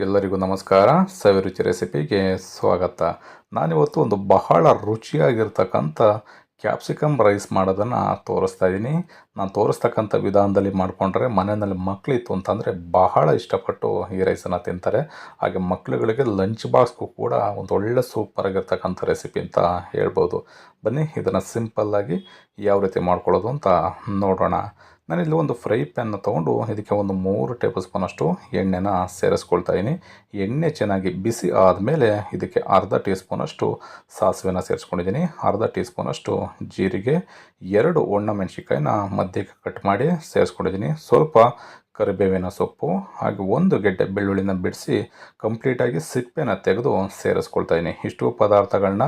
ಎಲ್ಲರಿಗೂ ನಮಸ್ಕಾರ. ಸವಿರುಚಿ ರೆಸಿಪಿಗೆ ಸ್ವಾಗತ. ನಾನಿವತ್ತು ಒಂದು ಬಹಳ ರುಚಿಯಾಗಿರ್ತಕ್ಕಂಥ ಕ್ಯಾಪ್ಸಿಕಮ್ ರೈಸ್ ಮಾಡೋದನ್ನು ತೋರಿಸ್ತಾ ಇದ್ದೀನಿ. ನಾನು ತೋರಿಸ್ತಕ್ಕಂಥ ವಿಧಾನದಲ್ಲಿ ಮಾಡಿಕೊಂಡ್ರೆ ಮನೆಯಲ್ಲಿ ಮಕ್ಕಳಿತ್ತು ಅಂತಂದರೆ ಬಹಳ ಇಷ್ಟಪಟ್ಟು ಈ ರೈಸನ್ನು ತಿಂತಾರೆ. ಹಾಗೆ ಮಕ್ಕಳುಗಳಿಗೆ ಲಂಚ್ ಬಾಕ್ಸ್ಗೂ ಕೂಡ ಒಂದು ಒಳ್ಳೆ ಸೂಪರಾಗಿರ್ತಕ್ಕಂಥ ರೆಸಿಪಿ ಅಂತ ಹೇಳ್ಬೋದು. ಬನ್ನಿ ಇದನ್ನು ಸಿಂಪಲ್ಲಾಗಿ ಯಾವ ರೀತಿ ಮಾಡ್ಕೊಳ್ಳೋದು ಅಂತ ನೋಡೋಣ. ನಾನಿಲ್ಲಿ ಒಂದು ಫ್ರೈ ಪ್ಯಾನ್ನ ತೊಗೊಂಡು ಇದಕ್ಕೆ ಒಂದು 3 ಟೇಬಲ್ ಸ್ಪೂನಷ್ಟು ಎಣ್ಣೆನ ಸೇರಿಸ್ಕೊಳ್ತಾ ಇದ್ದೀನಿ. ಎಣ್ಣೆ ಚೆನ್ನಾಗಿ ಬಿಸಿ ಆದಮೇಲೆ ಇದಕ್ಕೆ ಅರ್ಧ ಟೀ ಸ್ಪೂನಷ್ಟು ಸಾಸಿವೆನ ಸೇರಿಸ್ಕೊಂಡಿದ್ದೀನಿ, ಅರ್ಧ ಟೀ ಸ್ಪೂನಷ್ಟು ಜೀರಿಗೆ, 2 ಒಣಮೆಣಸಿನ್ಕಾಯಿನ ಮಧ್ಯಕ್ಕೆ ಕಟ್ ಮಾಡಿ ಸೇರಿಸ್ಕೊಂಡಿದ್ದೀನಿ, ಸ್ವಲ್ಪ ಕರಿಬೇವಿನ ಸೊಪ್ಪು ಹಾಗೆ 1 ಗೆಡ್ಡೆ ಬೆಳ್ಳುಳ್ಳಿನ ಬಿಡಿಸಿ ಕಂಪ್ಲೀಟಾಗಿ ಸಿಪ್ಪೆನ ತೆಗೆದು ಸೇರಿಸ್ಕೊಳ್ತಾ ಇದ್ದೀನಿ. ಇಷ್ಟು ಪದಾರ್ಥಗಳನ್ನ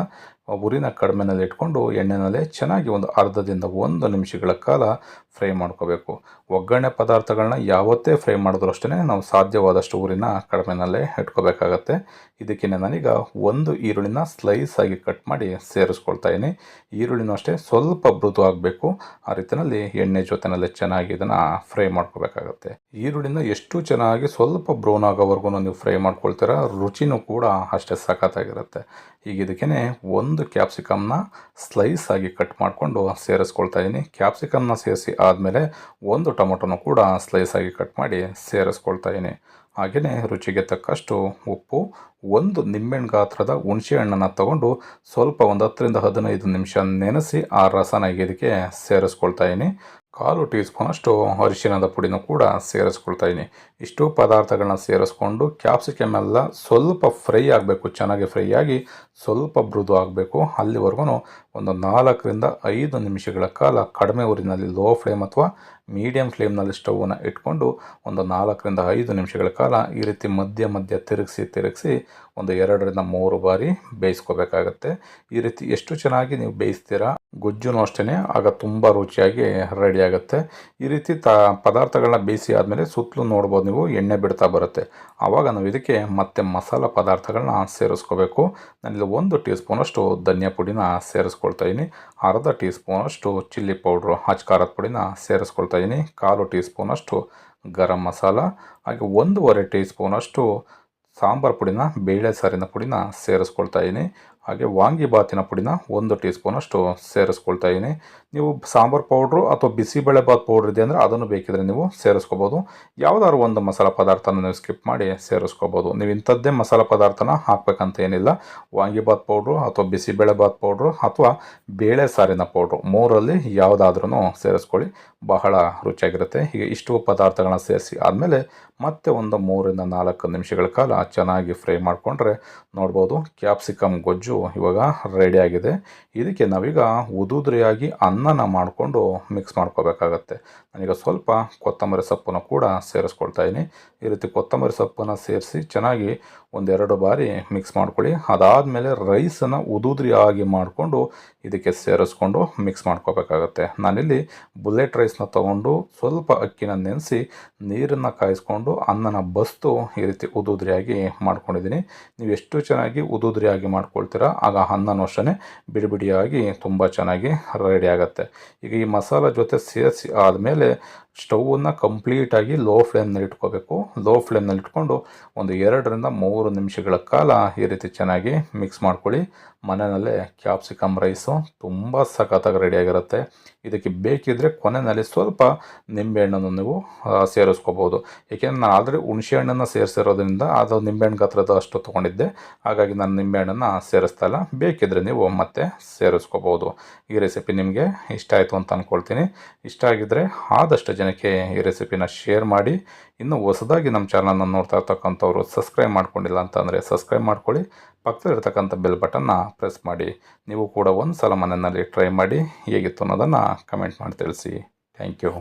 ಉರಿನ ಕಡಿಮೆನಲ್ಲಿ ಇಟ್ಕೊಂಡು ಎಣ್ಣೆನಲ್ಲೇ ಚೆನ್ನಾಗಿ ಒಂದು ಅರ್ಧದಿಂದ 1 ನಿಮಿಷಗಳ ಕಾಲ ಫ್ರೈ ಮಾಡ್ಕೋಬೇಕು. ಒಗ್ಗರಣೆ ಪದಾರ್ಥಗಳನ್ನ ಯಾವತ್ತೇ ಫ್ರೈ ಮಾಡಿದ್ರು ಅಷ್ಟೇ ನಾವು ಸಾಧ್ಯವಾದಷ್ಟು ಉರಿನ ಕಡಿಮೆನಲ್ಲೇ ಇಟ್ಕೋಬೇಕಾಗತ್ತೆ. ಇದಕ್ಕೆ ನಾನೀಗ 1 ಈರುಳ್ಳಿನ ಸ್ಲೈಸ್ ಆಗಿ ಕಟ್ ಮಾಡಿ ಸೇರಿಸ್ಕೊಳ್ತಾ ಇದ್ದೀನಿ. ಈರುಳ್ಳಿನೂ ಅಷ್ಟೇ ಸ್ವಲ್ಪ ಮೃದು ಆಗಬೇಕು. ಆ ರೀತಿಯಲ್ಲಿ ಎಣ್ಣೆ ಜೊತೆನಲ್ಲೇ ಚೆನ್ನಾಗಿ ಇದನ್ನು ಫ್ರೈ ಮಾಡ್ಕೋಬೇಕಾಗತ್ತೆ. ಈರುಳ್ಳಿನ ಎಷ್ಟು ಚೆನ್ನಾಗಿ ಸ್ವಲ್ಪ ಬ್ರೌನ್ ಆಗೋವರೆಗೂ ನೀವು ಫ್ರೈ ಮಾಡ್ಕೊಳ್ತೀರಾ, ರುಚಿನೂ ಕೂಡ ಅಷ್ಟೇ ಸಖತ್ತಾಗಿರುತ್ತೆ. ಈಗ ಇದಕ್ಕೆ 1 ಕ್ಯಾಪ್ಸಿಕಮ್ನ ಸ್ಲೈಸ್ ಆಗಿ ಕಟ್ ಮಾಡಿಕೊಂಡು ಸೇರಿಸ್ಕೊಳ್ತಾ ಇದ್ದೀನಿ. ಕ್ಯಾಪ್ಸಿಕಮ್ನ ಸೇರಿಸಿ ಆದಮೇಲೆ 1 ಟೊಮೊಟೊನೂ ಕೂಡ ಸ್ಲೈಸ್ ಆಗಿ ಕಟ್ ಮಾಡಿ ಸೇರಿಸ್ಕೊಳ್ತಾ ಇದ್ದೀನಿ. ಹಾಗೆಯೇ ರುಚಿಗೆ ತಕ್ಕಷ್ಟು ಉಪ್ಪು, 1 ನಿಂಬೆಹಣ್ಣು ಗಾತ್ರದ ಹುಣಸೆ ಹಣ್ಣನ್ನು ತಗೊಂಡು ಸ್ವಲ್ಪ ಒಂದು 10 ರಿಂದ 15 ನಿಮಿಷ ನೆನೆಸಿ ಆ ರಸನ ಇದಕ್ಕೆ ಸೇರಿಸ್ಕೊಳ್ತಾ ಇದ್ದೀನಿ. 1/4 ಟೀ ಸ್ಪೂನಷ್ಟು ಅರಿಶಿಣದ ಪುಡಿನೂ ಕೂಡ ಸೇರಿಸ್ಕೊಳ್ತಾ ಇದ್ದೀನಿ. ಇಷ್ಟು ಪದಾರ್ಥಗಳನ್ನ ಸೇರಿಸ್ಕೊಂಡು ಕ್ಯಾಪ್ಸಿಕಮ್ ಎಲ್ಲ ಸ್ವಲ್ಪ ಫ್ರೈ ಆಗಬೇಕು, ಚೆನ್ನಾಗಿ ಫ್ರೈ ಆಗಿ ಸ್ವಲ್ಪ ಮೃದು ಆಗಬೇಕು. ಅಲ್ಲಿವರೆಗೂ ಒಂದು 4 ರಿಂದ 5 ನಿಮಿಷಗಳ ಕಾಲ ಕಡಿಮೆ ಊರಿನಲ್ಲಿ ಲೋ ಫ್ಲೇಮ್ ಅಥವಾ ಮೀಡಿಯಮ್ ಫ್ಲೇಮ್ನಲ್ಲಿ ಸ್ಟವನ್ನು ಇಟ್ಕೊಂಡು ಒಂದು 4 ರಿಂದ 5 ನಿಮಿಷಗಳ ಕಾಲ ಈ ರೀತಿ ಮಧ್ಯ ಮಧ್ಯ ತಿರುಗಿಸಿ ಒಂದು 2 ರಿಂದ 3 ಬಾರಿ ಬೇಯಿಸ್ಕೋಬೇಕಾಗತ್ತೆ. ಈ ರೀತಿ ಎಷ್ಟು ಚೆನ್ನಾಗಿ ನೀವು ಬೇಯಿಸ್ತೀರಾ ಗೊಜ್ಜುನೂ ಅಷ್ಟೇ ಆಗ ತುಂಬ ರುಚಿಯಾಗಿ ರೆಡಿ ಆಗುತ್ತೆ. ಈ ರೀತಿ ಪದಾರ್ಥಗಳನ್ನ ಬೇಯಿಸಿ ಆದಮೇಲೆ ಸುತ್ತಲೂ ನೋಡ್ಬೋದು ನೀವು ಎಣ್ಣೆ ಬಿಡ್ತಾ ಬರುತ್ತೆ. ಆವಾಗ ನಾವು ಇದಕ್ಕೆ ಮತ್ತೆ ಮಸಾಲ ಪದಾರ್ಥಗಳನ್ನ ಸೇರಿಸ್ಕೋಬೇಕು. ನಾನಿಲ್ಲಿ 1 ಟೀ ಸ್ಪೂನಷ್ಟು ಧನಿಯಾ ಪುಡಿನ ಸೇರಿಸ್ಕೊಳ್ತಾ ಇದ್ದೀನಿ, ಅರ್ಧ ಟೀ ಸ್ಪೂನಷ್ಟು ಚಿಲ್ಲಿ ಪೌಡ್ರು ಖಾರದ ಪುಡಿನ ಸೇರಿಸ್ಕೊಳ್ತಾ ಇದ್ದೀನಿ, 1/4 ಟೀ ಸ್ಪೂನಷ್ಟು ಗರಂ ಮಸಾಲ ಹಾಗೆ 1/2 ಟೀ ಸ್ಪೂನಷ್ಟು ಸಾಂಬಾರು ಪುಡಿನ, ಬೇಳೆ ಸಾರಿನ ಪುಡಿನ ಸೇರಿಸ್ಕೊಳ್ತಾ ಇದ್ದೀನಿ. ಹಾಗೆ ವಾಂಗಿಬಾತಿನ ಪುಡಿನ 1 ಟೀ ಸ್ಪೂನಷ್ಟು ಸೇರಿಸ್ಕೊಳ್ತಾ ಇದ್ದೀನಿ. ನೀವು ಸಾಂಬಾರು ಪೌಡ್ರು ಅಥವಾ ಬಿಸಿಬೇಳೆಬಾತ್ ಪೌಡ್ರ್ ಇದೆ ಅಂದರೆ ಅದನ್ನು ಬೇಕಿದ್ರೆ ನೀವು ಸೇರಿಸ್ಕೋಬೋದು. ಯಾವುದಾದ್ರು ಒಂದು ಮಸಾಲ ಪದಾರ್ಥನ ನೀವು ಸ್ಕಿಪ್ ಮಾಡಿ ಸೇರಿಸ್ಕೋಬೋದು. ನೀವು ಇಂಥದ್ದೇ ಮಸಾಲ ಪದಾರ್ಥನ ಹಾಕಬೇಕಂತ ಏನಿಲ್ಲ. ವಾಂಗಿಬಾತ್ ಪೌಡ್ರು ಅಥವಾ ಬಿಸಿಬೇಳೆಬಾತ್ ಪೌಡ್ರು ಅಥವಾ ಬೇಳೆ ಸಾರಿನ ಪೌಡ್ರು 3ರಲ್ಲಿ ಯಾವುದಾದ್ರೂ ಸೇರಿಸ್ಕೊಳ್ಳಿ, ಬಹಳ ರುಚಿಯಾಗಿರುತ್ತೆ. ಹೀಗೆ ಇಷ್ಟು ಪದಾರ್ಥಗಳನ್ನ ಸೇರಿಸಿ ಆದಮೇಲೆ ಮತ್ತೆ ಒಂದು 3 ರಿಂದ 4 ನಿಮಿಷಗಳ ಕಾಲ ಚೆನ್ನಾಗಿ ಫ್ರೈ ಮಾಡಿಕೊಂಡ್ರೆ ನೋಡ್ಬೋದು ಕ್ಯಾಪ್ಸಿಕಮ್ ಗೊಜ್ಜು ಇವಾಗ ರೆಡಿಯಾಗಿದೆ. ಇದಕ್ಕೆ ನಾವೀಗ ಉದುದ್ರಿಯಾಗಿ ಅನ್ನನ ಮಾಡಿಕೊಂಡು ಮಿಕ್ಸ್ ಮಾಡ್ಕೋಬೇಕಾಗತ್ತೆ. ನಾನೀಗ ಸ್ವಲ್ಪ ಕೊತ್ತಂಬರಿ ಸೊಪ್ಪನ್ನು ಕೂಡ ಸೇರಿಸ್ಕೊಳ್ತಾ ಇದ್ದೀನಿ. ಈ ರೀತಿ ಕೊತ್ತಂಬರಿ ಸೊಪ್ಪನ್ನು ಸೇರಿಸಿ ಚೆನ್ನಾಗಿ 1-2 ಬಾರಿ ಮಿಕ್ಸ್ ಮಾಡ್ಕೊಳ್ಳಿ. ಅದಾದಮೇಲೆ ರೈಸನ್ನು ಉದುದ್ರಿಯಾಗಿ ಮಾಡಿಕೊಂಡು ಇದಕ್ಕೆ ಸೇರಿಸ್ಕೊಂಡು ಮಿಕ್ಸ್ ಮಾಡ್ಕೋಬೇಕಾಗತ್ತೆ. ನಾನಿಲ್ಲಿ ಬುಲೆಟ್ ರೈಸ್ನ ತೊಗೊಂಡು ಸ್ವಲ್ಪ ಅಕ್ಕಿನ ನೆನೆಸಿ ನೀರನ್ನು ಕಾಯಿಸ್ಕೊಂಡು ಅನ್ನನ ಬಸ್ತು ಈ ರೀತಿ ಉದುದ್ರಿಯಾಗಿ ಮಾಡ್ಕೊಂಡಿದ್ದೀನಿ. ನೀವು ಎಷ್ಟು ಚೆನ್ನಾಗಿ ಉದುದ್ರಿಯಾಗಿ ಮಾಡ್ಕೊಳ್ತೀರಾ ಆಗ ಅನ್ನನೂ ಅಷ್ಟೇ ಬಿಡಿಬಿಡಿಯಾಗಿ ತುಂಬ ಚೆನ್ನಾಗಿ ರೆಡಿ ಆಗುತ್ತೆ. ಈಗ ಈ ಮಸಾಲ ಜೊತೆ ಸೇರಿಸಿ ಆದಮೇಲೆ ಸ್ಟವನ್ನು ಕಂಪ್ಲೀಟಾಗಿ ಲೋ ಫ್ಲೇಮ್ನಲ್ಲಿ ಇಟ್ಕೋಬೇಕು. ಲೋ ಫ್ಲೇಮ್ನಲ್ಲಿ ಇಟ್ಕೊಂಡು ಒಂದು 2 ರಿಂದ 3 ನಿಮಿಷಗಳ ಕಾಲ ಈ ರೀತಿ ಚೆನ್ನಾಗಿ ಮಿಕ್ಸ್ ಮಾಡ್ಕೊಳ್ಳಿ. ಮನೆಯಲ್ಲೇ ಕ್ಯಾಪ್ಸಿಕಮ್ ರೈಸು ತುಂಬ ಸಖತ್ತಾಗಿ ರೆಡಿಯಾಗಿರುತ್ತೆ. ಇದಕ್ಕೆ ಬೇಕಿದ್ದರೆ ಕೊನೆಯಲ್ಲಿ ಸ್ವಲ್ಪ ನಿಂಬೆಹಣ್ಣನ್ನು ನೀವು ಸೇರಿಸ್ಕೋಬೋದು. ಏಕೆಂದರೆ ನಾನು ಆಲ್ರೆಡಿ ಹುಣಸೆ ಹಣ್ಣನ್ನು ಸೇರಿಸಿರೋದ್ರಿಂದ ಅದು ನಿಂಬೆಹಣ್ಣು ಗಾತ್ರದ ಅಷ್ಟು ತೊಗೊಂಡಿದ್ದೆ, ಹಾಗಾಗಿ ನಾನು ನಿಂಬೆಹಣ್ಣನ್ನು ಸೇರಿಸ್ತಾ ಇಲ್ಲ. ಬೇಕಿದ್ದರೆ ನೀವು ಮತ್ತೆ ಸೇರಿಸ್ಕೋಬೋದು. ಈ ರೆಸಿಪಿ ನಿಮಗೆ ಇಷ್ಟ ಆಯಿತು ಅಂತ ಅಂದ್ಕೊಳ್ತೀನಿ. ಇಷ್ಟ ಆಗಿದ್ದರೆ ಆದಷ್ಟು ಜನಕ್ಕೆ ಈ ರೆಸಿಪಿನ ಶೇರ್ ಮಾಡಿ. ಇನ್ನು ಹೊಸದಾಗಿ ನಮ್ಮ ಚಾನಲನ್ನು ನೋಡ್ತಾ ಇರ್ತಕ್ಕಂಥವ್ರು ಸಬ್ಸ್ಕ್ರೈಬ್ ಮಾಡ್ಕೊಂಡಿಲ್ಲ ಅಂತಂದರೆ ಸಬ್ಸ್ಕ್ರೈಬ್ ಮಾಡ್ಕೊಳ್ಳಿ. ಪಕ್ಕದಲ್ಲಿರ್ತಕ್ಕಂಥ ಬೆಲ್ ಬಟನ್ನ ಪ್ರೆಸ್ ಮಾಡಿ. ನೀವು ಕೂಡ ಒಂದು ಸಲ ಮನೆಯಲ್ಲಿ ಟ್ರೈ ಮಾಡಿ ಹೇಗಿತ್ತು ಅನ್ನೋದನ್ನು ಕಮೆಂಟ್ ಮಾಡಿ ತಿಳಿಸಿ. Thank you.